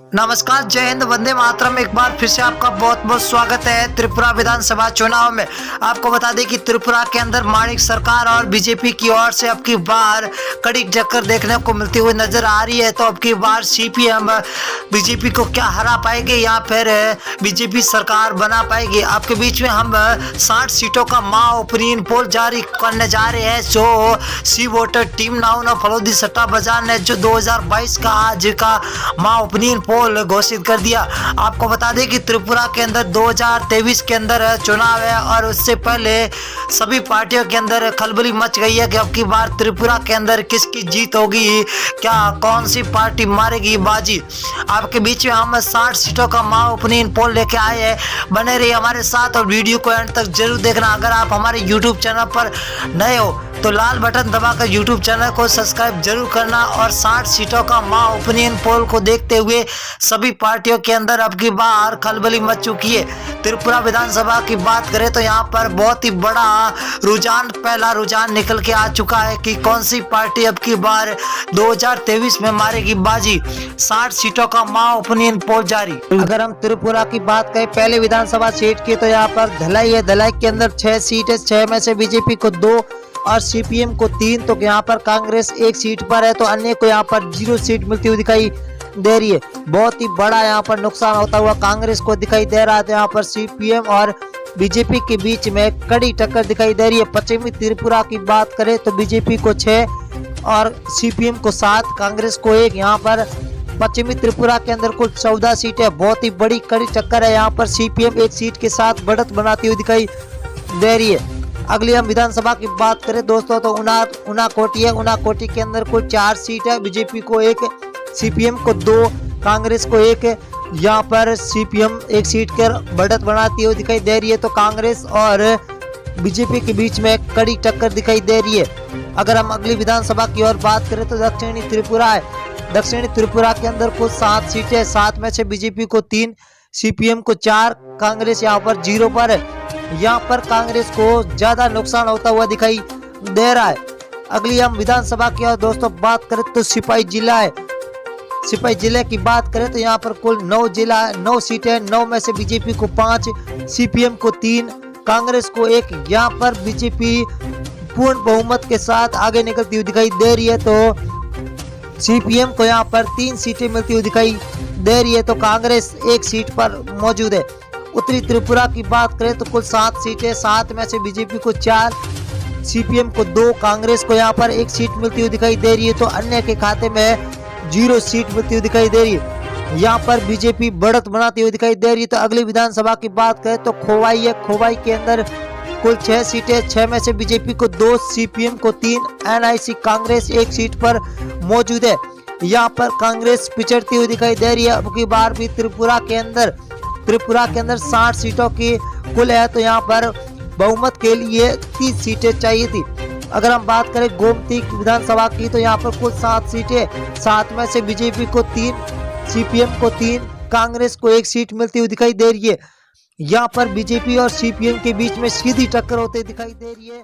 नमस्कार, जय हिंद, वंदे मातरम। एक बार फिर से आपका बहुत बहुत स्वागत है त्रिपुरा विधानसभा चुनाव में। आपको बता दें कि त्रिपुरा के अंदर माणिक सरकार और बीजेपी की ओर से अब की बार कड़ी टक्कर देखने को मिलती हुई नजर आ रही है। तो अब की बार सीपीएम बीजेपी को क्या हरा पाएगी या फिर बीजेपी सरकार बना पाएगी? आपके बीच में हम 60 सीटों का माह ओपिनियन पोल जारी करने जा रहे हैं। जो सी वोटर टीम नाउ फलोदी सट्टा बाजार ने जो 2022 का आज का माह ओपिनियन पोल घोषित कर दिया। आपको बता दें कि त्रिपुरा के अंदर 2023 के अंदर चुनाव है और उससे पहले सभी पार्टियों के अंदर खलबली मच गई है कि अब की बार त्रिपुरा के अंदर किसकी जीत होगी, क्या कौन सी पार्टी मारेगी बाजी। आपके बीच में हम 60 सीटों का माह ओपिनियन पोल लेके आए हैं। बने रहिए हमारे साथ और वीडियो को एंड तक जरूर देखना। अगर आप हमारे यूट्यूब चैनल पर नए हो तो लाल बटन दबाकर यूट्यूब चैनल को सब्सक्राइब जरूर करना। और 60 सीटों का माह ओपिनियन पोल को देखते हुए सभी पार्टियों के अंदर अब की बार खलबली मच चुकी है। त्रिपुरा विधानसभा की बात करें तो यहाँ पर बहुत ही बड़ा पहला रुझान निकल के आ चुका है कि कौन सी पार्टी अब की बार 2023 में मारेगी बाजी। 60 सीटों का माह ओपिनियन पोल जारी। अगर हम त्रिपुरा की बात करें पहले विधानसभा सीट की तो यहाँ पर धलाई है। धलाई के अंदर 6 सीट है, 6 में से बीजेपी को 2 और सीपीएम को 3। तो यहाँ पर कांग्रेस 1 सीट पर है तो अन्य को यहाँ पर 0 सीट मिलती हुई दिखाई दे रही है। बहुत ही बड़ा यहाँ पर नुकसान होता हुआ कांग्रेस को दिखाई दे रहा है। तो यहाँ पर सीपीएम और बीजेपी के बीच में कड़ी टक्कर दिखाई दे रही है। पश्चिमी त्रिपुरा की बात करें तो बीजेपी को 6 और सीपीएम को 7, कांग्रेस को 1। यहाँ पर पश्चिमी त्रिपुरा के अंदर कुल 14 सीटें, बहुत ही बड़ी कड़ी टक्कर है। यहाँ पर सीपीएम 1 सीट के साथ बढ़त बनाती हुई दिखाई दे रही है। अगली हम विधानसभा की बात करें दोस्तों तो उनाकोटी है। उनाकोटी के अंदर कुल 4 सीट है, बीजेपी को 1, सीपीएम को 2, कांग्रेस को 1। यहाँ पर सीपीएम 1 सीट कर बढ़त बनाती हुई दिखाई दे रही है। तो कांग्रेस और बीजेपी के बीच में कड़ी टक्कर दिखाई दे रही है। अगर हम अगली विधानसभा की ओर बात करें तो दक्षिणी त्रिपुरा है। दक्षिणी त्रिपुरा के अंदर कुल 7 सीटें, 7 में से बीजेपी को 3, सीपीएम को 4, कांग्रेस यहाँ पर 0 पर है। यहाँ पर कांग्रेस को ज्यादा नुकसान होता हुआ दिखाई दे रहा है। अगली हम विधानसभा की और दोस्तों बात करें तो सिपाही जिला है। सिपाही जिले की बात करें तो यहाँ पर कुल 9 सीटें, 9 में से बीजेपी को 5, सीपीएम को 3, कांग्रेस को 1। यहाँ पर बीजेपी पूर्ण बहुमत के साथ आगे निकलती हुई दिखाई दे रही है। तो सीपीएम को यहाँ पर 3 सीटें मिलती हुई दिखाई दे रही है। तो कांग्रेस 1 सीट पर मौजूद है। उत्तरी त्रिपुरा की बात करें तो कुल 7 सीटें, 7 में से बीजेपी को 4, सीपीएम को 2, कांग्रेस को यहाँ पर 1 सीट मिलती हुई दिखाई दे रही है। तो अन्य के खाते में 0 सीट मिलती हुई दिखाई दे रही है। यहाँ पर बीजेपी बढ़त बनाती हुई दिखाई दे रही है। तो अगली विधानसभा की बात करें तो खोवाई है। खोवाई के अंदर कुल 6 सीटें, 6 में से बीजेपी को 2, सीपीएम को 3, एनआईसी कांग्रेस 1 सीट पर मौजूद है। यहाँ पर कांग्रेस पिछड़ती हुई दिखाई दे रही है। अब की बार भी त्रिपुरा के अंदर 60 सीटों की कुल है। तो यहाँ पर बहुमत के लिए 30 सीटें चाहिए थी। अगर हम बात करें गोमती विधानसभा की तो यहाँ पर कुल 7 सीटें, 7 में से बीजेपी को 3, सीपीएम को 3, कांग्रेस को 1 सीट मिलती हुई दिखाई दे रही है। यहाँ पर बीजेपी और सीपीएम के बीच में सीधी टक्कर होते दिखाई दे रही है।